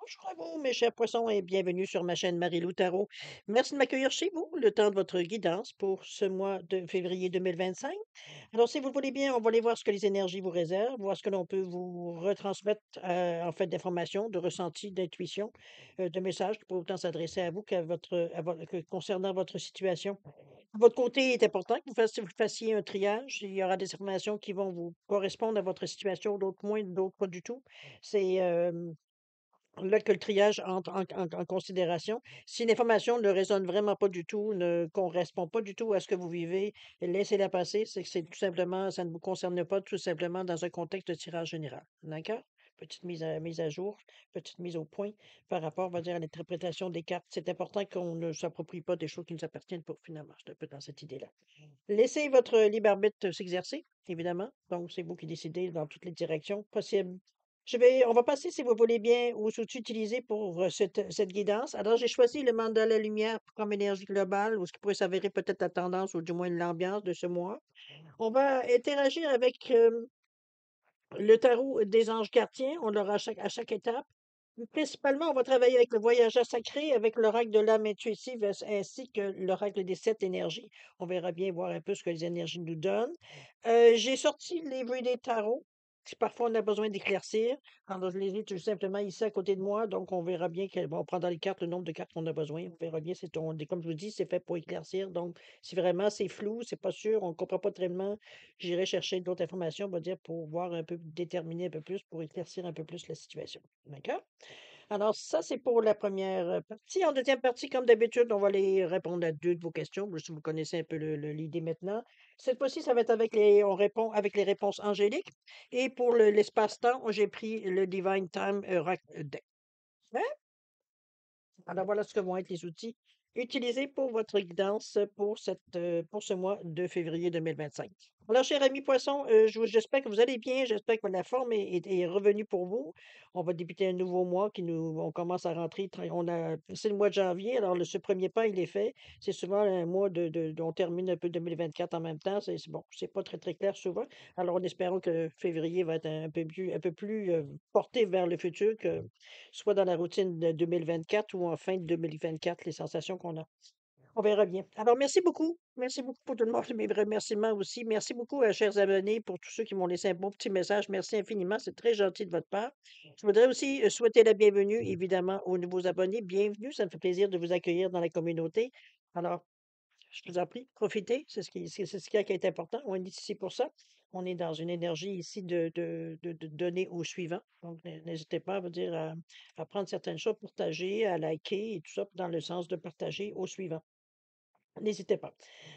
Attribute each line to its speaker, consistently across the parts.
Speaker 1: Bonjour à vous, mes chers poissons, et bienvenue sur ma chaîne Marie-Lou Tarot. Merci de m'accueillir chez vous, le temps de votre guidance pour ce mois de février 2025. Alors, si vous le voulez bien, on va aller voir ce que les énergies vous réservent, voir ce que l'on peut vous retransmettre en fait d'informations, de ressentis, d'intuition, de messages qui peuvent autant s'adresser à vous que concernant votre situation. De votre côté, il est important que vous fassiez un triage. Il y aura des informations qui vont vous correspondre à votre situation, d'autres moins, d'autres pas du tout. C'est là que le triage entre en considération. Si l'information ne résonne vraiment pas du tout, ne correspond pas du tout à ce que vous vivez, laissez-la passer. C'est que c'est tout simplement, ça ne vous concerne pas, tout simplement dans un contexte de tirage général. D'accord? Petite mise à jour, petite mise au point par rapport, on va dire, à l'interprétation des cartes. C'est important qu'on ne s'approprie pas des choses qui nous appartiennent pour finalement. Je suis un peu dans cette idée-là. Laissez votre libre arbitre s'exercer, évidemment. Donc, c'est vous qui décidez dans toutes les directions possibles. On va passer, si vous voulez bien, aux outils utilisés pour cette guidance. Alors, j'ai choisi le mandala lumière comme énergie globale, ou ce qui pourrait s'avérer peut-être la tendance, ou du moins l'ambiance de ce mois. On va interagir avec le tarot des anges gardiens. On l'aura à chaque étape. Principalement, on va travailler avec le voyageur sacré, avec l'oracle de l'âme intuitive, ainsi que l'oracle des 7 énergies. On verra bien voir un peu ce que les énergies nous donnent. J'ai sorti les livre des tarots, si parfois on a besoin d'éclaircir. Alors, je les ai tout simplement ici à côté de moi, donc on verra bien on prend dans les cartes le nombre de cartes qu'on a besoin. On verra bien, comme je vous dis, c'est fait pour éclaircir. Donc, si vraiment c'est flou, c'est pas sûr, on ne comprend pas tellement, j'irai chercher d'autres informations, on va dire, pour voir un peu, déterminer un peu plus, pour éclaircir un peu plus la situation. D'accord? Alors ça, c'est pour la première partie. En deuxième partie, comme d'habitude, on va aller répondre à 2 de vos questions, si vous connaissez un peu l'idée maintenant. Cette fois-ci, ça va être on répond avec les réponses angéliques et pour l'espace-temps, j'ai pris le Divine Time Oracle Deck. Hein? Alors voilà ce que vont être les outils utilisés pour votre guidance pour ce mois de février 2025. Alors, cher ami poisson, j'espère que vous allez bien, j'espère que la forme est revenue pour vous. On va débuter un nouveau mois on commence à rentrer, c'est le mois de janvier, alors ce premier pas, il est fait. C'est souvent un mois on termine un peu 2024 en même temps, c'est bon, c'est pas très très clair souvent. Alors, en espérant que février va être un peu plus porté vers le futur que soit dans la routine de 2024 ou en fin de 2024, les sensations qu'on a. On verra bien. Alors, merci beaucoup. Merci beaucoup pour tout le monde. Mes remerciements aussi. Merci beaucoup, chers abonnés, pour tous ceux qui m'ont laissé un bon petit message. Merci infiniment. C'est très gentil de votre part. Je voudrais aussi souhaiter la bienvenue, évidemment, aux nouveaux abonnés. Bienvenue. Ça me fait plaisir de vous accueillir dans la communauté. Alors, je vous en prie, profitez. C'est ce qui est important. On est ici pour ça. On est dans une énergie ici de donner au suivant. Donc, n'hésitez pas à prendre certaines choses, partager, à liker et tout ça dans le sens de partager au suivant. N'hésitez pas.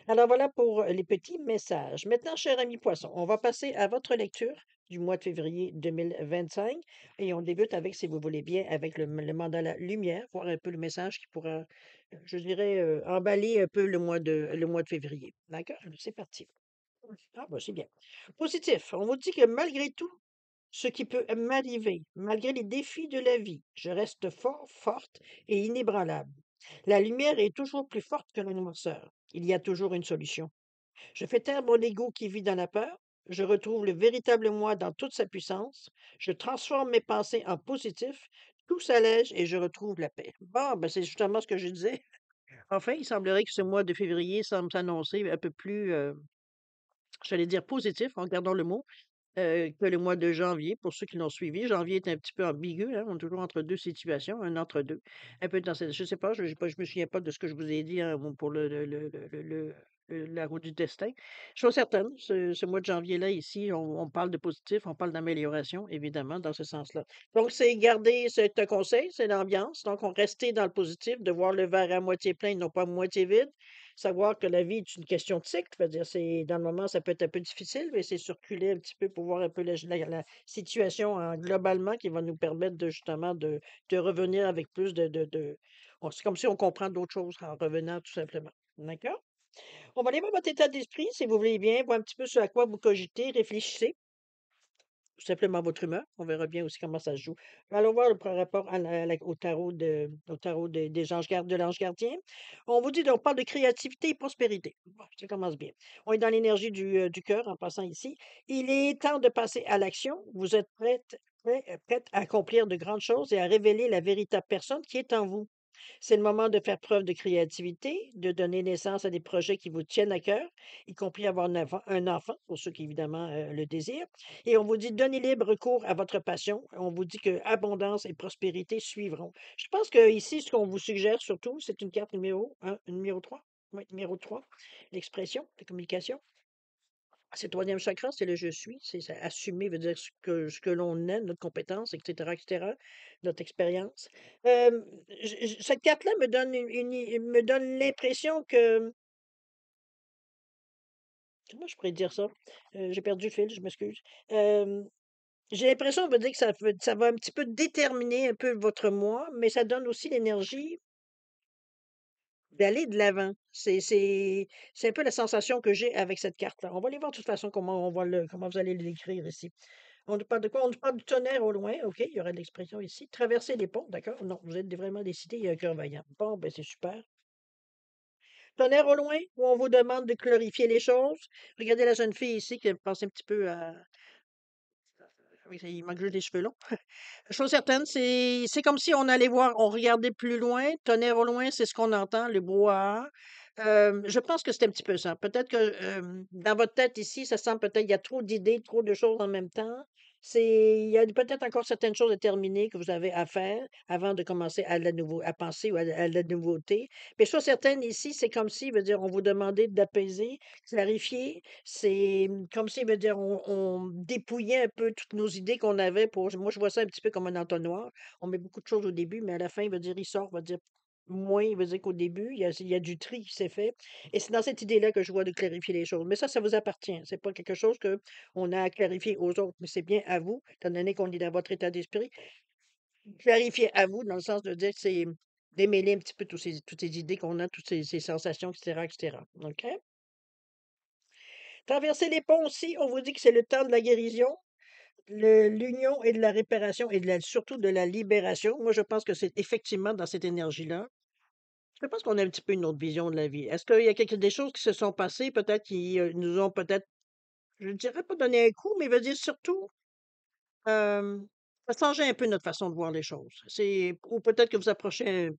Speaker 1: Alors voilà pour les petits messages. Maintenant, cher ami poisson, on va passer à votre lecture du mois de février 2025 et on débute avec, si vous voulez bien, avec le mandala lumière, voir un peu le message qui pourra, je dirais, emballer un peu le mois de février. D'accord? C'est parti. Ah, bah, c'est bien. Positif. On vous dit que malgré tout ce qui peut m'arriver, malgré les défis de la vie, je reste fort, forte et inébranlable. La lumière est toujours plus forte que la noirceur. Il y a toujours une solution. Je fais taire mon ego qui vit dans la peur. Je retrouve le véritable moi dans toute sa puissance. Je transforme mes pensées en positif. Tout s'allège et je retrouve la paix. Bon, ben c'est justement ce que je disais. Enfin, il semblerait que ce mois de février semble s'annoncer un peu plus, j'allais dire positif, en gardant le mot, que le mois de janvier, pour ceux qui l'ont suivi. Janvier est un petit peu ambigu, hein, on est toujours entre 2 situations, un entre 2. Un peu dans cette je sais pas, je me souviens pas de ce que je vous ai dit, hein, pour la roue du destin. Chose certaine, ce mois de janvier-là, ici, on parle de positif, on parle d'amélioration, évidemment, dans ce sens-là. Donc, c'est un conseil, c'est l'ambiance. Donc, on restait dans le positif, de voir le verre à moitié plein, non pas à moitié vide. Savoir que la vie est une question de cycle, c'est-à-dire c'est dans le moment, ça peut être un peu difficile, mais c'est circuler un petit peu pour voir un peu la situation globalement qui va nous permettre de justement de revenir avec plus c'est comme si on comprend d'autres choses en revenant tout simplement. D'accord? On va aller voir votre état d'esprit, si vous voulez bien, voir un petit peu sur à quoi vous cogitez, réfléchissez. tout simplement votre humeur. On verra bien aussi comment ça se joue. Allons voir par rapport au tarot des anges de l'ange gardien. On vous dit, on parle de créativité et prospérité. Bon, ça commence bien. On est dans l'énergie du cœur en passant ici. Il est temps de passer à l'action. Vous êtes prête à accomplir de grandes choses et à révéler la véritable personne qui est en vous. C'est le moment de faire preuve de créativité, de donner naissance à des projets qui vous tiennent à cœur, y compris avoir un enfant, pour ceux qui évidemment le désirent. Et on vous dit donnez libre cours à votre passion. On vous dit que abondance et prospérité suivront. Je pense que ici, ce qu'on vous suggère surtout, c'est une carte numéro 1, numéro 3. Oui, numéro 3, l'expression, la communication. C'est le troisième chakra, c'est le je suis, c'est assumer, veut dire ce que l'on est, notre compétence, et cetera, notre expérience. Cette carte-là me donne me donne l'impression que, comment je pourrais dire ça? J'ai perdu le fil, je m'excuse. Euh, j'ai l'impression, on va dire que ça va un petit peu déterminer un peu votre moi, mais ça donne aussi l'énergie d'aller de l'avant. C'est un peu la sensation que j'ai avec cette carte-là. On va aller voir de toute façon comment vous allez l'écrire ici. On nous parle de quoi? On nous parle du tonnerre au loin, OK, il y aurait de l'expression ici. Traverser les ponts, d'accord? Non, vous êtes vraiment décidé, il y a un cœur vaillant. Bon, ben c'est super. Tonnerre au loin, où on vous demande de clarifier les choses. Regardez la jeune fille ici qui pense un petit peu à. Oui, il manque juste des cheveux longs. Chose certaine, c'est comme si on allait voir, on regardait plus loin. Tonnerre au loin, c'est ce qu'on entend, le brouhaha. Je pense que c'est un petit peu ça. Peut-être que dans votre tête ici, ça semble peut-être il y a trop d'idées, trop de choses en même temps. Il y a peut-être encore certaines choses à terminer que vous avez à faire avant de commencer à penser ou à la nouveauté. Mais chose certaine ici, c'est comme si, veut dire, on vous demandait d'apaiser, clarifier. C'est comme si, veut dire, on dépouillait un peu toutes nos idées qu'on avait pour. Moi, je vois ça un petit peu comme un entonnoir. On met beaucoup de choses au début, mais à la fin, il veut dire, il sort, va dire moins, il veut dire qu'au début, il y a du tri qui s'est fait. Et c'est dans cette idée-là que je vois de clarifier les choses. Mais ça vous appartient. C'est pas quelque chose que on a à clarifier aux autres, mais c'est bien à vous, étant donné qu'on est dans votre état d'esprit. Clarifier à vous, dans le sens de dire que c'est démêler un petit peu toutes ces idées qu'on a, toutes ces sensations, etc., etc. OK? Traverser les ponts aussi, on vous dit que c'est le temps de la guérison, l'union et de la réparation et surtout de la libération. Moi, je pense que c'est effectivement dans cette énergie-là. Je pense qu'on a un petit peu une autre vision de la vie. Est-ce qu'il y a des choses qui se sont passées, peut-être, qui nous ont peut-être, je ne dirais pas donné un coup, mais veut dire surtout, euh, ça a changé un peu notre façon de voir les choses. Ou peut-être que vous approchez,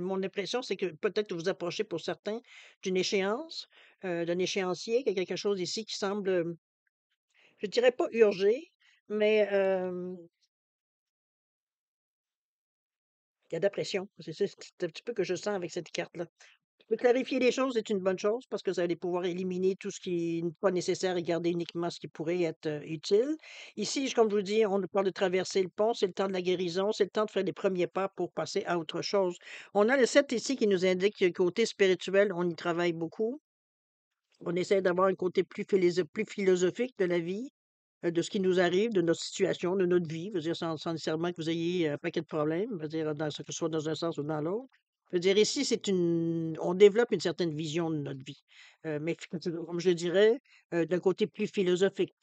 Speaker 1: mon impression, c'est que peut-être que vous approchez pour certains d'une échéance, d'un échéancier, qu'il y a quelque chose ici qui semble. Je dirais pas urgé, mais il y a de la pression. C'est un petit peu que je sens avec cette carte-là. De clarifier les choses est une bonne chose parce que vous allez pouvoir éliminer tout ce qui n'est pas nécessaire et garder uniquement ce qui pourrait être utile. Ici, comme je vous dis, on nous parle de traverser le pont, c'est le temps de la guérison, c'est le temps de faire les premiers pas pour passer à autre chose. On a le 7 ici qui nous indique que côté spirituel, on y travaille beaucoup. On essaie d'avoir un côté plus philosophique de la vie, de ce qui nous arrive, de notre situation, de notre vie. Je veux dire, sans nécessairement que vous ayez un paquet de problèmes, je veux dire, que ce soit dans un sens ou dans l'autre. Je veux dire, ici, on développe une certaine vision de notre vie. Mais comme je le dirais, d'un côté plus philosophique,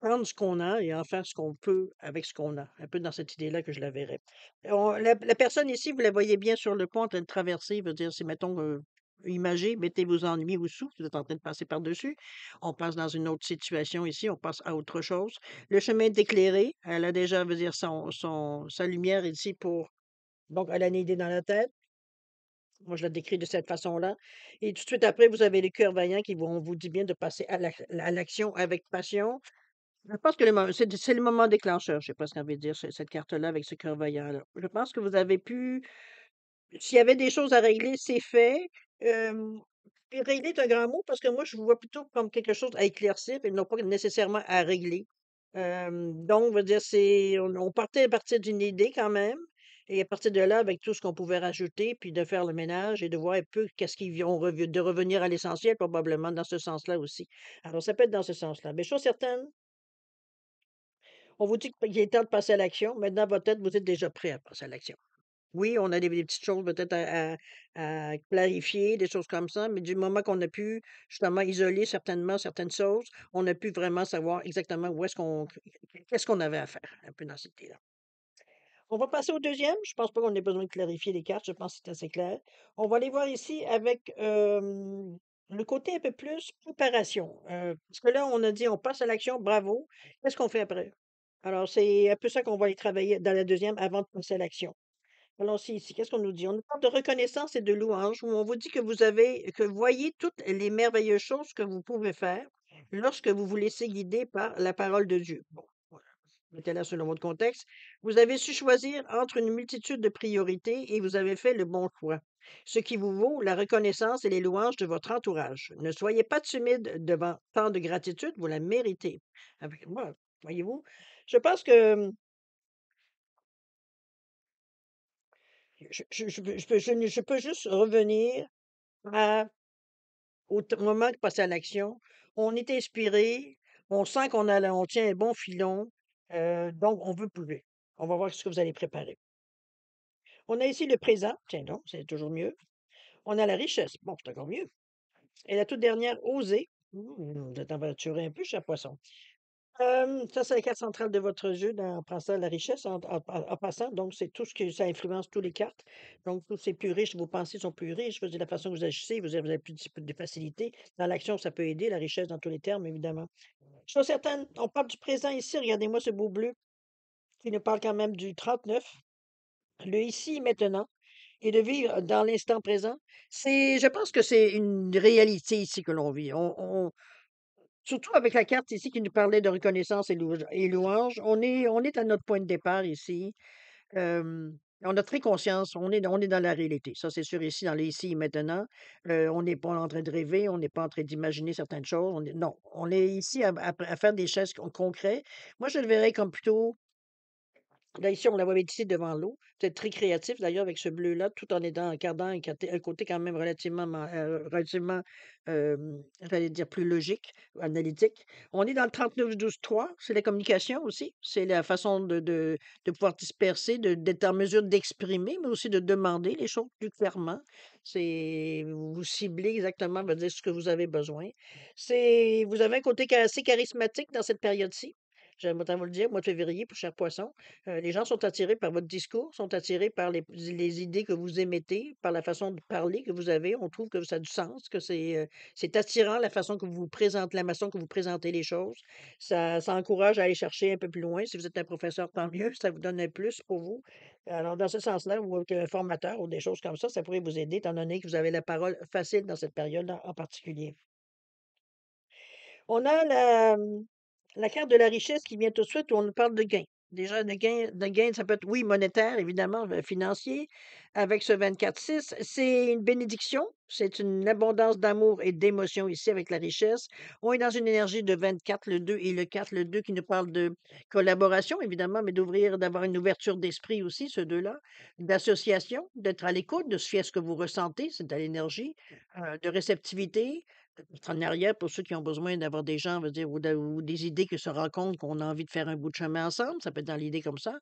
Speaker 1: prendre ce qu'on a et en faire ce qu'on peut avec ce qu'on a. Un peu dans cette idée-là que je la verrais. La personne ici, vous la voyez bien sur le pont en train de traverser, veut dire, c'est, mettons, imagez, mettez vos ennuis au-dessous, vous êtes en train de passer par-dessus. On passe dans une autre situation ici, on passe à autre chose. Le chemin est éclairé, elle a déjà, veut dire, sa lumière ici pour. Donc, elle a une idée dans la tête. Moi, je la décris de cette façon-là. Et tout de suite après, vous avez les cœurs vaillants on vous dit bien de passer à l'action avec passion. Je pense que c'est le moment déclencheur, je sais pas ce qu'on veut dire, cette carte-là avec ce cœur vaillant-là. Je pense que vous avez pu s'il y avait des choses à régler, c'est fait. Hem, puis régler est un grand mot parce que moi, je vous vois plutôt comme quelque chose à éclaircir et non pas nécessairement à régler. Donc, veut dire, on partait à partir d'une idée quand même et à partir de là, avec tout ce qu'on pouvait rajouter, puis de faire le ménage et de voir un peu qu'est-ce qui vient de revenir à l'essentiel probablement dans ce sens-là aussi. Alors ça peut être dans ce sens-là. Mais chose certaine, on vous dit qu'il est temps de passer à l'action. Maintenant, votre tête, vous êtes déjà prêt à passer à l'action. Oui, on a des petites choses peut-être à clarifier, des choses comme ça, mais du moment qu'on a pu justement isoler certainement certaines choses, on a pu vraiment savoir exactement où est-ce qu'on qu'est-ce qu'on avait à faire, un peu dans cette idée-là. On va passer au deuxième. Je pense pas qu'on ait besoin de clarifier les cartes, je pense que c'est assez clair. On va aller voir ici avec, le côté un peu plus préparation, parce que là, on a dit: «On passe à l'action, bravo». Qu'est-ce qu'on fait après? Alors, c'est un peu ça qu'on va aller travailler dans la deuxième avant de passer à l'action. Allons-y ici. Qu'est-ce qu'on nous dit? On nous parle de reconnaissance et de louange, où on vous dit que vous voyez toutes les merveilleuses choses que vous pouvez faire lorsque vous vous laissez guider par la parole de Dieu. Bon, voilà. Mettez là selon votre contexte. Vous avez su choisir entre une multitude de priorités et vous avez fait le bon choix. Ce qui vous vaut la reconnaissance et les louanges de votre entourage. Ne soyez pas timide devant tant de gratitude, vous la méritez. Avec moi, voyez-vous, je pense que je peux juste revenir à au moment de passer à l'action. On est inspiré, on sent on tient un bon filon, donc on veut plus. On va voir ce que vous allez préparer. On a ici le présent, tiens donc, c'est toujours mieux. On a la richesse, bon, c'est encore mieux. Et la toute dernière, oser. Vous êtes aventuré un peu, cher poisson. Ça, c'est la carte centrale de votre jeu en passant la richesse, en passant. Donc, c'est tout ce que ça influence tous les cartes. Donc, plus c'est plus riche, vos pensées sont plus riches. Vous avez la façon que vous agissez, vous avez plus de facilité. Dans l'action, ça peut aider, la richesse dans tous les termes, évidemment. Je suis certaine, on parle du présent ici. Regardez-moi ce beau bleu qui nous parle quand même du 39. Le ici et maintenant. Et de vivre dans l'instant présent. Je pense que c'est une réalité ici que l'on vit. Surtout avec la carte ici qui nous parlait de reconnaissance et louange, on est à notre point de départ ici. On a très conscience, on est dans la réalité. Ça, c'est sûr ici, dans les ici et maintenant. On n'est pas en train de rêver, on n'est pas en train d'imaginer certaines choses. Non, on est ici à faire des gestes concrets. Moi, je le verrais comme plutôt là, ici, on la voit ici devant l'eau. Vous êtes très créatif d'ailleurs avec ce bleu-là, tout en aidant, en gardant un côté quand même relativement, j'allais dire plus logique, analytique. On est dans le 39-12-3, c'est la communication aussi. C'est la façon de pouvoir disperser, d'être en mesure d'exprimer, mais aussi de demander les choses plus clairement. Vous ciblez exactement, veut dire ce que vous avez besoin. Vous avez un côté assez charismatique dans cette période-ci. J'aime autant vous le dire, mois de février, pour cher poisson. Les gens sont attirés par votre discours, sont attirés par les idées que vous émettez, par la façon de parler que vous avez. On trouve que ça a du sens, que c'est attirant la façon que vous vous présentez, la façon que vous présentez les choses. Ça encourage à aller chercher un peu plus loin. Si vous êtes un professeur, tant mieux, ça vous donne un plus pour vous. Alors, dans ce sens-là, ou un formateur ou des choses comme ça pourrait vous aider, étant donné que vous avez la parole facile dans cette période en particulier. On a la carte de la richesse qui vient tout de suite où on nous parle de gains. Déjà, de gains, ça peut être, oui, monétaire, évidemment, financier. Avec ce 24-6, c'est une bénédiction, c'est une abondance d'amour et d'émotion ici avec la richesse. On est dans une énergie de 24, le 2 et le 4, le 2 qui nous parle de collaboration, évidemment, mais d'avoir une ouverture d'esprit aussi, ce deux-là, d'association, d'être à l'écoute, de se fier à ce que vous ressentez, c'est de l'énergie, de réceptivité, être en arrière pour ceux qui ont besoin d'avoir des gens, on va dire, ou des idées qui se rencontrent, qu'on a envie de faire un bout de chemin ensemble, ça peut être dans l'idée comme ça.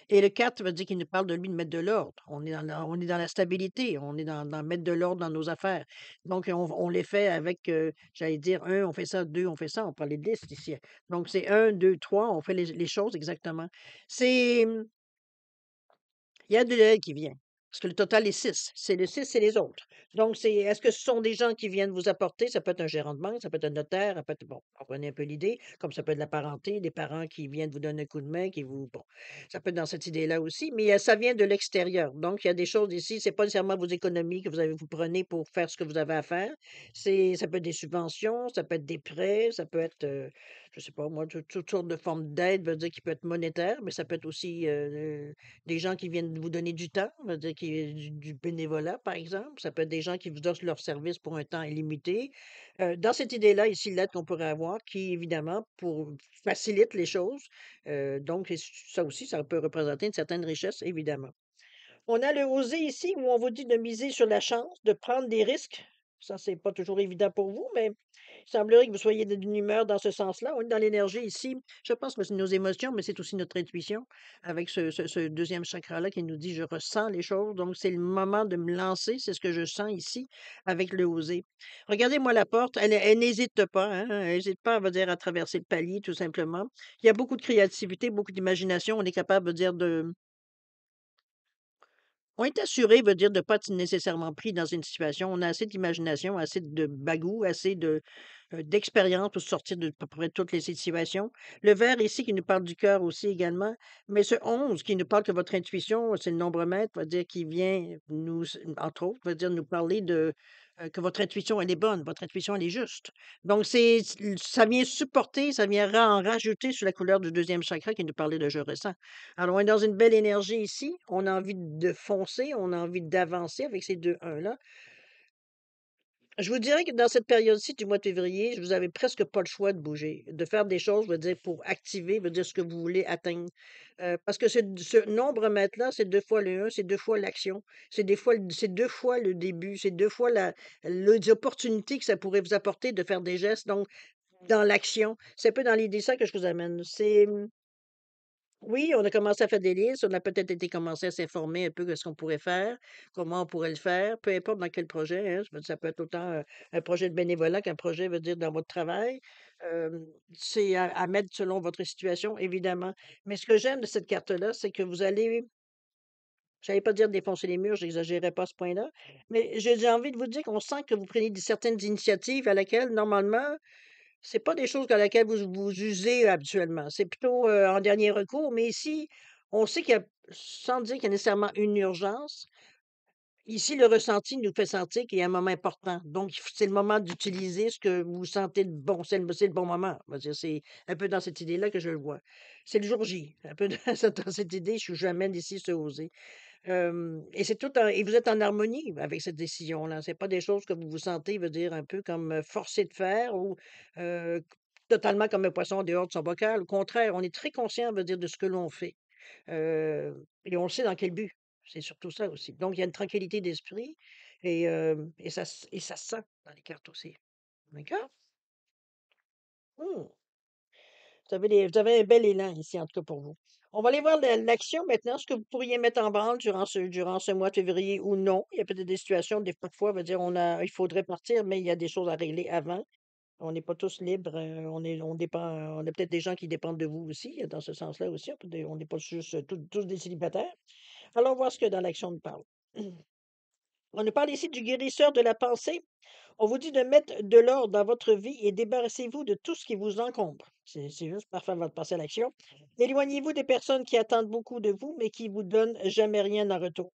Speaker 1: Et le 4 veut dire qu'il nous parle de lui de mettre de l'ordre. On est dans la stabilité, on est dans mettre de l'ordre dans nos affaires. Donc, on les fait avec, j'allais dire, un, on fait ça, deux, on fait ça, on parlait de liste ici. Donc, c'est un, deux, trois, on fait les choses exactement. C'est, il y a de l'aide qui vient, parce que le total est 6. C'est le 6, c'est les autres. Donc, est-ce que ce sont des gens qui viennent vous apporter? Ça peut être un gérant de banque, ça peut être un notaire, ça peut être, bon, vous comprenez un peu l'idée, comme ça peut être de la parenté, des parents qui viennent vous donner un coup de main, bon, ça peut être dans cette idée-là aussi, mais ça vient de l'extérieur. Donc, il y a des choses ici, c'est pas nécessairement vos économies que vous prenez pour faire ce que vous avez à faire. Ça peut être des subventions, ça peut être des prêts, ça peut être, je sais pas moi, toutes sortes de formes d'aide, veut dire qui peut être monétaire, mais ça peut être aussi, des gens qui viennent vous donner du temps, on va dire du bénévolat, par exemple. Ça peut être des gens qui vous offrent leur service pour un temps illimité. Dans cette idée-là, ici, l'aide qu'on pourrait avoir, qui, évidemment, facilite les choses. Donc, ça aussi, ça peut représenter une certaine richesse, évidemment. On a le oser ici, où on vous dit de miser sur la chance, de prendre des risques. Ça, c'est pas toujours évident pour vous, mais il semblerait que vous soyez d'une humeur dans ce sens-là. On est dans l'énergie ici. Je pense que c'est nos émotions, mais c'est aussi notre intuition avec ce deuxième chakra-là qui nous dit: «Je ressens les choses, donc c'est le moment de me lancer». C'est ce que je sens ici avec le oser. Regardez-moi la porte, elle n'hésite pas, hein, elle hésite pas, on va dire, à traverser le palier tout simplement. Il y a beaucoup de créativité, beaucoup d'imagination. On est capable de dire de on est assuré veut dire de pas être nécessairement pris dans une situation. On a assez d'imagination, assez de bagou, assez d'expérience pour sortir de à peu près toutes les situations. Le vert ici qui nous parle du cœur aussi également, mais ce 11 qui nous parle que votre intuition, c'est le nombre maître, va dire qui vient nous entre autres, va dire nous parler de, que votre intuition, elle est bonne, votre intuition, elle est juste. Donc ça vient supporter, ça vient en rajouter sur la couleur du deuxième chakra qui nous parlait de «je ressens». Alors, on est dans une belle énergie ici. On a envie de foncer, on a envie d'avancer avec ces 2 1 là. Je vous dirais que dans cette période-ci du mois de février, vous avez presque pas le choix de bouger, de faire des choses, je veux dire, pour activer, veut dire ce que vous voulez atteindre. Parce que ce nombre mètre-là, c'est 2 fois le 1, c'est 2 fois l'action, c'est 2 fois le début, c'est 2 fois les opportunités que ça pourrait vous apporter de faire des gestes. Donc, dans l'action, c'est un peu dans l'idée ça que je vous amène. Oui, on a commencé à faire des listes, on a peut-être été commencé à s'informer un peu de ce qu'on pourrait faire, comment on pourrait le faire, peu importe dans quel projet, hein. Ça peut être autant, un projet de bénévolat qu'un projet, veut dire, dans votre travail. C'est à mettre selon votre situation, évidemment. Mais ce que j'aime de cette carte-là, c'est que vous allez j'allais pas dire défoncer les murs, j'exagérais pas à ce point-là, mais j'ai envie de vous dire qu'on sent que vous prenez certaines initiatives à laquelle, normalement, c'est pas des choses dans laquelle vous usez habituellement. C'est plutôt, en dernier recours, mais ici, on sait qu'il y a sans dire qu'il y a nécessairement une urgence, ici, le ressenti nous fait sentir qu'il y a un moment important. Donc c'est le moment d'utiliser ce que vous sentez de bon, c'est le bon moment. On va dire, c'est un peu dans cette idée-là que je le vois. C'est le jour J, un peu dans cette idée, je j'amène ici ce oser. Et c'est tout en et vous êtes en harmonie avec cette décision-là. C'est pas des choses que vous vous sentez, veut dire, un peu comme, forcé de faire ou, heu, totalement comme un poisson dehors de son bocal. Au contraire, on est très conscient, veut dire, de ce que l'on fait, et on le sait dans quel but. C'est surtout ça aussi. Donc il y a une tranquillité d'esprit et ça se sent dans les cartes aussi. D'accord? Mmh. Vous avez un bel élan ici, en tout cas pour vous. On va aller voir l'action maintenant, ce que vous pourriez mettre en branle durant ce mois de février ou non. Il y a peut-être des situations, des parfois, on va dire, il faudrait partir, mais il y a des choses à régler avant. On n'est pas tous libres, on dépend, on a peut-être des gens qui dépendent de vous aussi, dans ce sens-là aussi. On n'est pas juste tous des célibataires. Allons voir ce que dans l'action nous parle. On nous parle ici du guérisseur de la pensée. On vous dit de mettre de l'ordre dans votre vie et débarrassez-vous de tout ce qui vous encombre. C'est juste parfait avant de passer à l'action. Éloignez-vous des personnes qui attendent beaucoup de vous, mais qui vous donnent jamais rien en retour.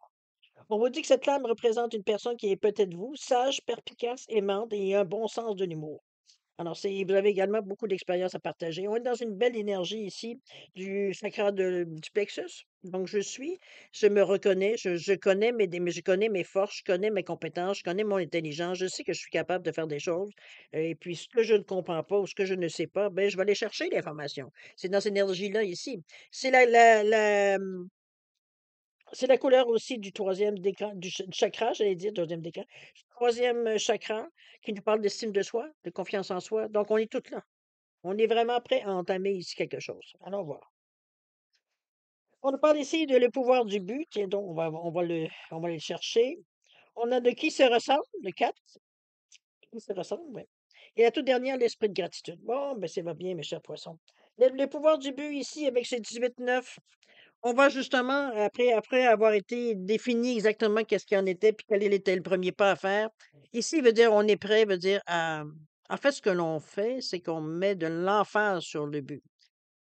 Speaker 1: On vous dit que cette flamme représente une personne qui est peut-être vous, sage, perspicace, aimante et un bon sens de l'humour. Alors, vous avez également beaucoup d'expérience à partager. On est dans une belle énergie ici du chakra du plexus. Donc, je me reconnais, je connais je connais mes forces, je connais mes compétences, je connais mon intelligence, je sais que je suis capable de faire des choses. Et puis, ce que je ne comprends pas ou ce que je ne sais pas, ben, je vais aller chercher l'information. C'est dans cette énergie-là ici. C'est c'est la couleur aussi du troisième décan, du chakra, j'allais dire, deuxième décan. Troisième chakra qui nous parle d'estime de soi, de confiance en soi. Donc, on est toutes là. On est vraiment prêt à entamer ici quelque chose. Allons voir. On nous parle ici de le pouvoir du but. Tiens donc, on va le chercher. On a de qui se ressemble, le 4. Qui se ressemble, ouais. Et la toute dernière, l'esprit de gratitude. Bon, ben, ça va bien, mes chers poissons. Le pouvoir du but ici, avec ces 18-9. On va justement, après avoir été défini exactement qu'est-ce qu'il en était, puis quel était le premier pas à faire. Ici, veut dire on est prêt, veut dire en fait, ce que l'on fait, c'est qu'on met de l'emphase sur le but.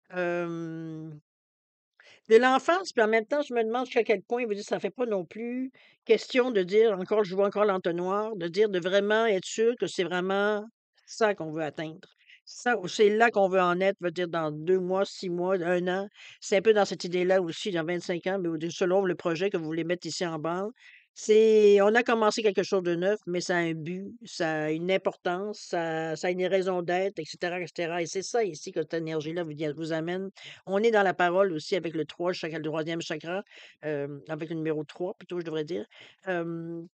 Speaker 1: Hem, de l'emphase, puis en même temps, je me demande jusqu'à quel point, veut dire, ça fait pas non plus question de dire encore je vois encore l'entonnoir, de dire de vraiment être sûr que c'est vraiment ça qu'on veut atteindre. Ça, c'est là qu'on veut en être, veut dire dans 2 mois, 6 mois, 1 an. C'est un peu dans cette idée-là aussi, dans 25 ans, mais selon le projet que vous voulez mettre ici en banque. On a commencé quelque chose de neuf, mais ça a un but, ça a une importance, ça a une raison d'être, et cetera, et cetera. Et c'est ça ici que cette énergie-là vous amène. On est dans la parole aussi avec le 3, le troisième chakra, avec le numéro 3 plutôt, je devrais dire. Hem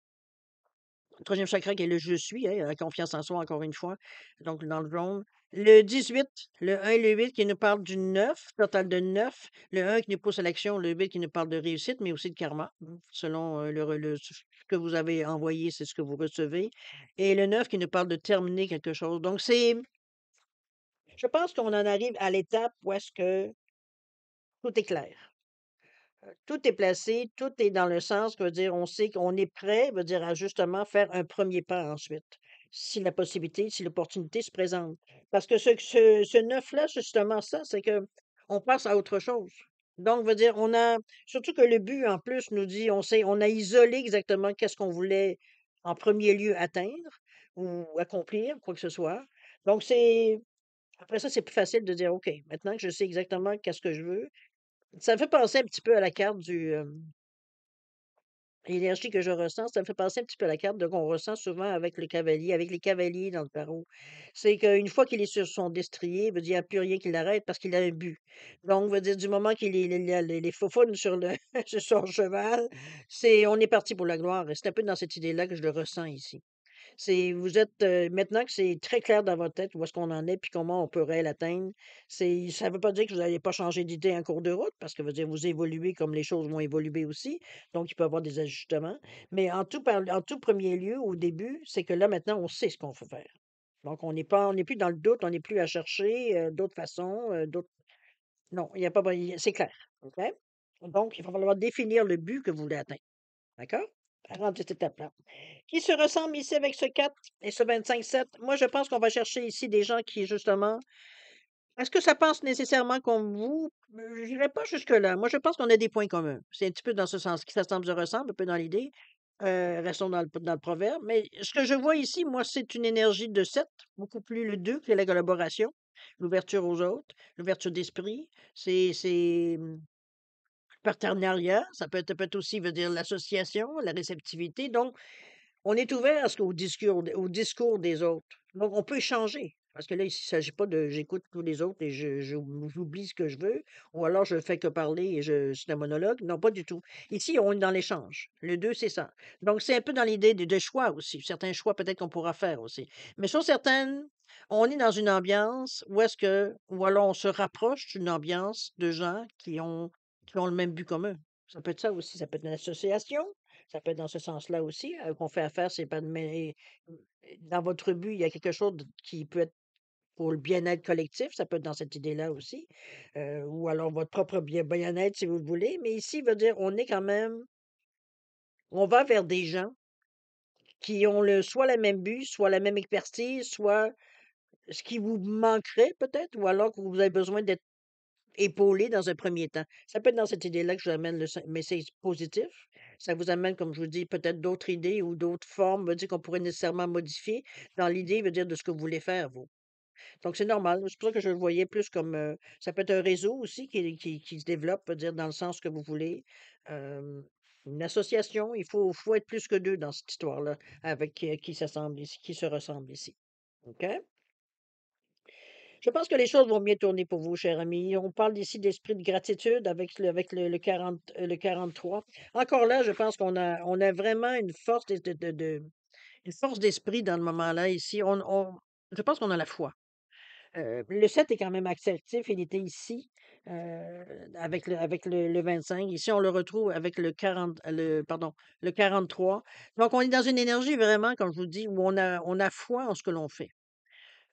Speaker 1: Troisième chakra qui est le je suis, hein, la confiance en soi, encore une fois, donc dans le jaune. Le 18, le 1 et le 8 qui nous parlent du 9, total de 9. Le 1 qui nous pousse à l'action, le 8 qui nous parle de réussite, mais aussi de karma. Selon ce que vous avez envoyé, c'est ce que vous recevez. Et le 9 qui nous parle de terminer quelque chose. Donc, je pense qu'on en arrive à l'étape où est-ce que tout est clair. Tout est placé, tout est dans le sens, veut dire, on sait qu'on est prêt, veut dire, à justement faire un premier pas ensuite, si la possibilité, si l'opportunité se présente. Parce que ce neuf-là, c'est justement ça, c'est que on passe à autre chose. Donc, veut dire, surtout que le but, en plus, nous dit, on a isolé exactement qu'est-ce qu'on voulait en premier lieu atteindre ou accomplir, quoi que ce soit. Donc, après ça, c'est plus facile de dire, OK, maintenant que je sais exactement qu'est-ce que je veux, ça me fait penser un petit peu à la carte l'énergie que je ressens, ça me fait penser un petit peu à la carte de qu'on ressent souvent avec le cavalier, avec les cavaliers dans le tarot. C'est qu'une fois qu'il est sur son destrier, veut dire, il n'y a plus rien qui l'arrête parce qu'il a un but. Donc, veut dire, du moment qu'il est, il a les faufounes sur sur son cheval, on est parti pour la gloire. Et c'est un peu dans cette idée-là que je le ressens ici. Vous êtes, maintenant que c'est très clair dans votre tête où est-ce qu'on en est puis comment on pourrait l'atteindre, ça veut pas dire que vous n'allez pas changer d'idée en cours de route parce que veut dire vous évoluez comme les choses vont évoluer aussi, donc il peut y avoir des ajustements. Mais en tout premier lieu, au début, c'est que là, maintenant, on sait ce qu'on faut faire. Donc on n'est plus dans le doute, on n'est plus à chercher, d'autres façons, d'autres non, il y a pas c'est clair, OK? Donc il va falloir définir le but que vous voulez atteindre, d'accord? À rendre cette étape-là. Qui se ressemble ici avec ce 4 et ce 25-7? Moi, je pense qu'on va chercher ici des gens qui, justement, est-ce que ça pense nécessairement comme vous? Je n'irai pas jusque-là. Moi, je pense qu'on a des points communs. C'est un petit peu dans ce sens qui s'assemble, se ressemble, un peu dans l'idée. Restons dans le proverbe. Mais ce que je vois ici, moi, c'est une énergie de 7, beaucoup plus le 2 que la collaboration, l'ouverture aux autres, l'ouverture d'esprit. C'est partenariat. Ça peut être aussi, veut dire, l'association, la réceptivité. Donc, on est ouvert à au discours des autres. Donc, on peut échanger. Parce que là, ici, il ne s'agit pas de j'écoute tous les autres et j'oublie ce que je veux, ou alors je fais que parler et c'est un monologue. Non, pas du tout. Ici, on est dans l'échange. Le 2, c'est ça. Donc, c'est un peu dans l'idée de choix aussi. Certains choix, peut-être qu'on pourra faire aussi. Mais sur certaines, on est dans une ambiance où ou alors on se rapproche d'une ambiance de gens qui ont le même but commun. Ça peut être ça aussi. Ça peut être une association. Ça peut être dans ce sens-là aussi, qu'on fait affaire, c'est pas de mais dans votre but, il y a quelque chose qui peut être pour le bien-être collectif, ça peut être dans cette idée-là aussi, ou alors votre propre bien-être si vous le voulez, mais ici, veut dire, on va vers des gens qui ont soit le même but, soit la même expertise, soit ce qui vous manquerait peut-être, ou alors que vous avez besoin d'être épaulé dans un premier temps. Ça peut être dans cette idée-là que je vous amène mais c'est positif. Ça vous amène, comme je vous dis, peut-être d'autres idées ou d'autres formes, veut dire qu'on pourrait nécessairement modifier dans l'idée, veut dire de ce que vous voulez faire, vous. Donc c'est normal. C'est pour ça que je le voyais plus comme, ça peut être un réseau aussi qui se développe, veut dire dans le sens que vous voulez. Hem, une association, faut être plus que 2 dans cette histoire-là, avec, qui se ressemblent ici. OK? Je pense que les choses vont bien tourner pour vous, cher ami. On parle ici d'esprit de gratitude avec le 40, le 43. Encore là, je pense on a vraiment une force une force d'esprit dans le moment-là ici. Je pense qu'on a la foi. Le 7 est quand même actif, il était ici, avec le 25. Ici, on le retrouve avec le 43. Donc, on est dans une énergie vraiment, comme je vous dis, où on a foi en ce que l'on fait.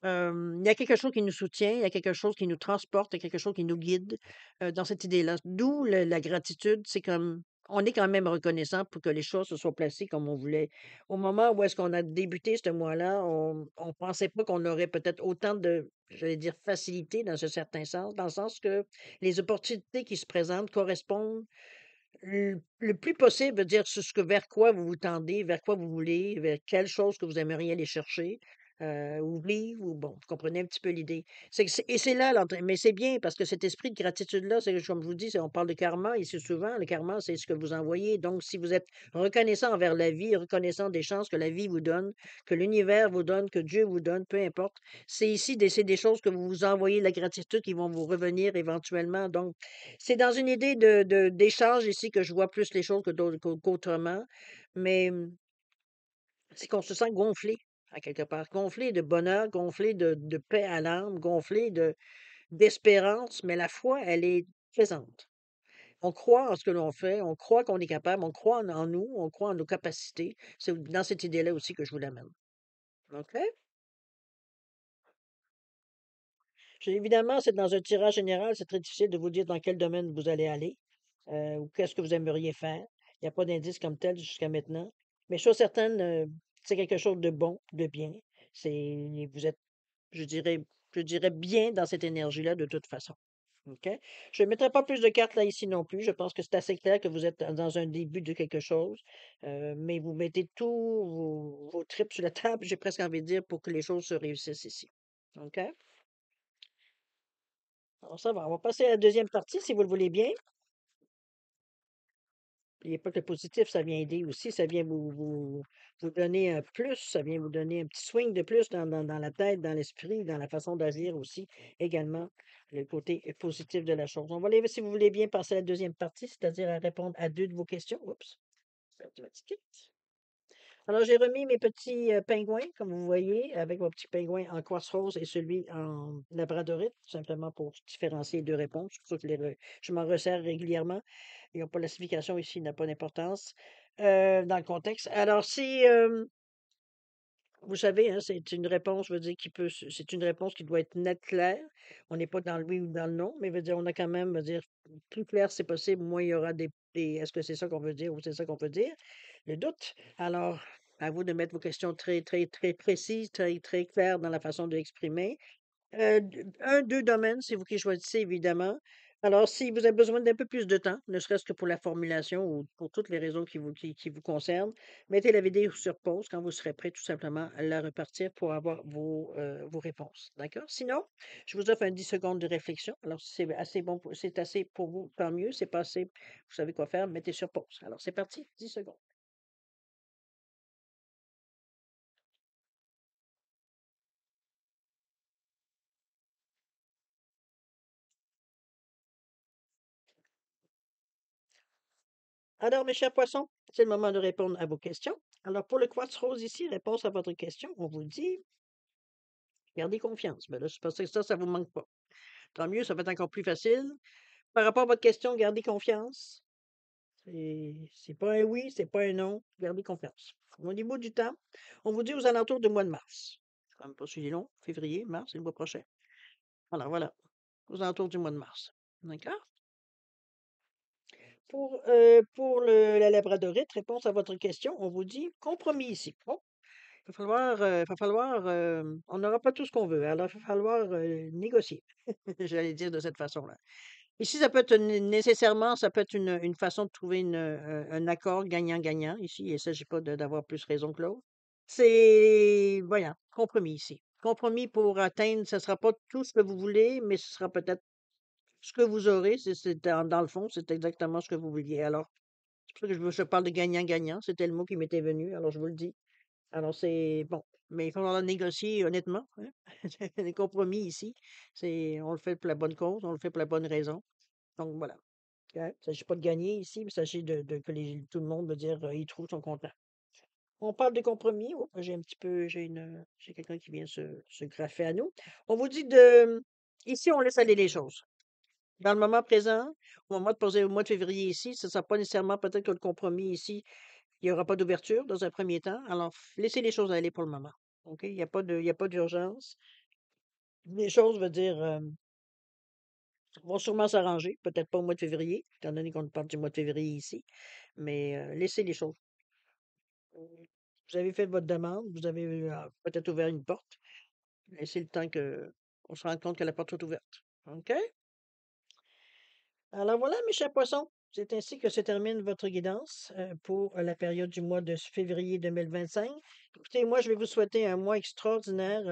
Speaker 1: Il y a quelque chose qui nous soutient, il y a quelque chose qui nous transporte, il y a quelque chose qui nous guide, dans cette idée-là. D'où la gratitude, c'est comme on est quand même reconnaissant pour que les choses se soient placées comme on voulait. Au moment où est-ce qu'on a débuté ce mois-là, on pensait pas qu'on aurait peut-être autant de, j'allais dire, facilité dans un certain sens, dans le sens que les opportunités qui se présentent correspondent le plus possible, veut dire sur ce que vers quoi vous vous tendez, vers quoi vous voulez, vers quelle chose que vous aimeriez aller chercher, ou vivre ou bon, vous comprenez un petit peu l'idée. C'est là mais c'est bien parce que cet esprit de gratitude-là, c'est comme je vous dis, on parle de karma ici souvent, le karma, c'est ce que vous envoyez. Donc, si vous êtes reconnaissant envers la vie, reconnaissant des chances que la vie vous donne, que l'univers vous donne, que Dieu vous donne, peu importe, c'est des choses que vous vous envoyez de la gratitude qui vont vous revenir éventuellement. Donc, c'est dans une idée d'échange ici que je vois plus les choses qu'autrement, mais c'est qu'on se sent gonflé, à quelque part. Gonflé de bonheur, gonflé de paix à l'âme, gonflé d'espérance, mais la foi, elle est présente. On croit en ce que l'on fait, on croit qu'on est capable, on croit en nous, on croit en nos capacités. C'est dans cette idée-là aussi que je vous l'amène. OK? Évidemment, c'est dans un tirage général, c'est très difficile de vous dire dans quel domaine vous allez aller, ou qu'est-ce que vous aimeriez faire. Il n'y a pas d'indice comme tel jusqu'à maintenant. Mais chose certaine, c'est quelque chose de bon, de bien. Vous êtes, je dirais, je dirais bien dans cette énergie-là de toute façon. OK? Je ne mettrai pas plus de cartes là ici non plus. Je pense que c'est assez clair que vous êtes dans un début de quelque chose, mais vous mettez tous vos tripes sur la table, j'ai presque envie de dire, pour que les choses se réussissent ici. OK? Alors ça va, on va passer à la deuxième partie si vous le voulez bien. N'oubliez pas que le positif, ça vient aider aussi, ça vient vous donner un plus, ça vient vous donner un petit swing de plus dans la tête, dans l'esprit, dans la façon d'agir aussi, également, le côté positif de la chose. On va aller, si vous voulez bien, passer à la deuxième partie, c'est-à-dire à répondre à deux de vos questions. Oups, perdu ma petite carte. Alors, j'ai remis mes petits pingouins, comme vous voyez, avec mon petit pingouin en quartz rose et celui en labradorite, tout simplement pour différencier les deux réponses. C'est pour ça que je m'en resserre régulièrement. Ils n'ont pas la signification ici, n'a pas d'importance dans le contexte. Alors, si vous savez, hein, c'est une réponse, je veux dire, c'est une réponse qui doit être nette, claire. On n'est pas dans le oui ou dans le non, mais veut dire, on a quand même, veut dire, plus clair c'est possible, moins il y aura est-ce que c'est ça qu'on veut dire ou c'est ça qu'on veut dire? Le doute. Alors, à vous de mettre vos questions très, très, très précises, très, très claires dans la façon de l'exprimer. 2 domaines, c'est vous qui choisissez évidemment. Alors si vous avez besoin d'un peu plus de temps, ne serait-ce que pour la formulation ou pour toutes les raisons qui vous concernent, mettez la vidéo sur pause quand vous serez prêt tout simplement à la repartir pour avoir vos réponses, d'accord? Sinon, je vous offre un 10 secondes de réflexion. Alors si c'est assez bon pour c'est assez pour vous, tant mieux, c'est pas assez, vous savez quoi faire, mettez sur pause. Alors c'est parti, 10 secondes. Alors mes chers poissons, c'est le moment de répondre à vos questions. Alors pour le quartz rose ici, réponse à votre question, on vous dit gardez confiance. Ben là, je pensais que ça vous manque pas. Tant mieux, ça va être encore plus facile. Par rapport à votre question, gardez confiance. C'est pas un oui, c'est pas un non. Gardez confiance. Au niveau du temps, on vous dit aux alentours du mois de mars. C'est quand même pas si long. Février, mars, c'est le mois prochain. Alors voilà, aux alentours du mois de mars. D'accord? Pour la labradorite, réponse à votre question, on vous dit compromis ici. Bon, on n'aura pas tout ce qu'on veut. Alors, il va falloir négocier. J'allais dire de cette façon-là. Ici, ça peut être nécessairement, ça peut être une façon de trouver un accord gagnant-gagnant. Ici, il ne s'agit pas d'avoir plus raison que l'autre. C'est, voilà, compromis ici. Compromis pour atteindre, ce ne sera pas tout ce que vous voulez, mais ce sera peut-être ce que vous aurez. Dans le fond, c'est exactement ce que vous vouliez. Alors, c'est pour ça que je parle de gagnant-gagnant. C'était le mot qui m'était venu, alors je vous le dis. Alors, c'est bon. Mais il va falloir négocier honnêtement, hein. Les compromis ici, on le fait pour la bonne cause, on le fait pour la bonne raison. Donc voilà. Il ne s'agit pas de gagner ici, mais il s'agit que tout le monde veut dire y trouve son content. On parle de compromis. Oh, j'ai un petit peu, j'ai quelqu'un qui vient se greffer à nous. On vous dit ici, on laisse aller les choses. Dans le moment présent, au mois de février ici, ce ne sera pas nécessairement peut-être que le compromis ici, il n'y aura pas d'ouverture dans un premier temps. Alors, laissez les choses aller pour le moment. OK? Il y a pas d'urgence. Les choses, veut dire, vont sûrement s'arranger. Peut-être pas au mois de février, étant donné qu'on parle du mois de février ici. Mais laissez les choses. Vous avez fait votre demande, vous avez peut-être ouvert une porte. Laissez le temps que on se rende compte que la porte est ouverte. OK? Alors voilà, mes chers poissons, c'est ainsi que se termine votre guidance pour la période du mois de février 2025. Écoutez, moi, je vais vous souhaiter un mois extraordinaire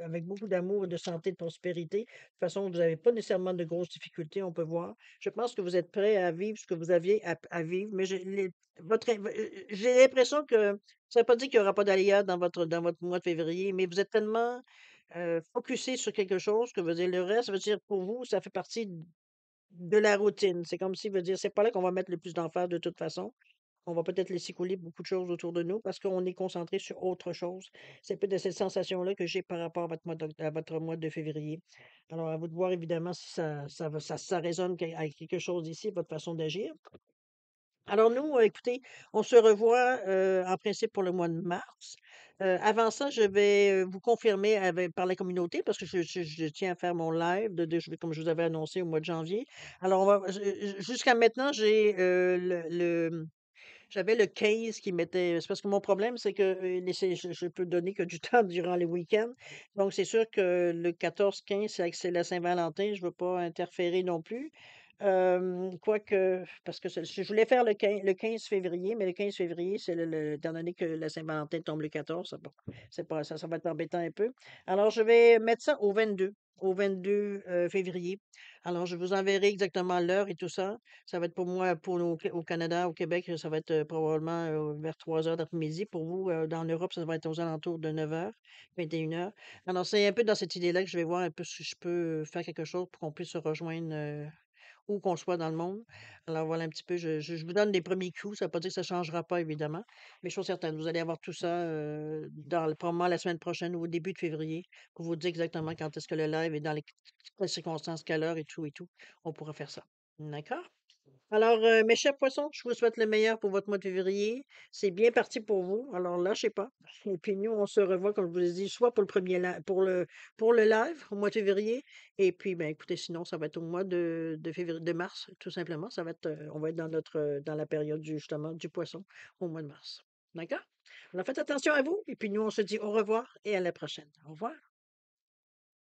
Speaker 1: avec beaucoup d'amour, de santé, de prospérité. De toute façon, vous n'avez pas nécessairement de grosses difficultés, on peut voir. Je pense que vous êtes prêts à vivre ce que vous aviez à vivre, mais j'ai l'impression que ça ne veut pas dire qu'il n'y aura pas d'aléas dans votre mois de février, mais vous êtes tellement focusé sur quelque chose que veut dire le reste, veut dire pour vous, ça fait partie de la routine. C'est comme si veut dire c'est pas là qu'on va mettre le plus d'emphase de toute façon. On va peut-être laisser couler beaucoup de choses autour de nous parce qu'on est concentré sur autre chose. C'est un peu de cette sensation-là que j'ai par rapport à votre mois de février. Alors, à vous de voir évidemment si ça résonne avec quelque chose ici, votre façon d'agir. Alors nous, écoutez, on se revoit, en principe pour le mois de mars. Avant ça, je vais, vous confirmer avec par la communauté parce que je tiens à faire mon live de je comme je vous avais annoncé au mois de janvier. Alors on va jusqu'à maintenant, j'ai, j'avais le 15 qui m'était c'est parce que mon problème, c'est que, je peux donner que du temps durant les week-ends. Donc c'est sûr que le 14-15, c'est la Saint-Valentin, je veux pas interférer non plus. Quoique parce que je voulais faire le 15 février, mais le 15 février, c'est étant donné que la Saint-Valentin tombe le 14, c'est pas ça va être embêtant un peu. Alors je vais mettre ça au 22 février. Alors je vous enverrai exactement l'heure et tout ça. Ça va être pour moi, au Canada, au Québec, ça va être probablement vers 3 heures d'après-midi. Pour vous, dans l'Europe, ça va être aux alentours de 9 heures, 21 heures. Alors, c'est un peu dans cette idée-là que je vais voir un peu si je peux faire quelque chose pour qu'on puisse se rejoindre où qu'on soit dans le monde. Alors, voilà un petit peu, je vous donne des premiers coups. Ça ne veut pas dire que ça ne changera pas, évidemment. Mais je suis certaine, vous allez avoir tout ça probablement la semaine prochaine ou au début de février pour vous dire exactement quand est-ce que le live est dans les circonstances, quelle heure et tout et tout. On pourra faire ça. D'accord? Alors, mes chers poissons, je vous souhaite le meilleur pour votre mois de février. C'est bien parti pour vous, alors lâchez pas. Et puis nous, on se revoit, comme je vous ai dit, soit pour le premier pour le live au mois de février. Et puis, ben écoutez, sinon, ça va être au mois de février, de mars, tout simplement. On va être dans la période justement du poisson au mois de mars. D'accord? Alors faites attention à vous. Et puis nous, on se dit au revoir et à la prochaine. Au revoir.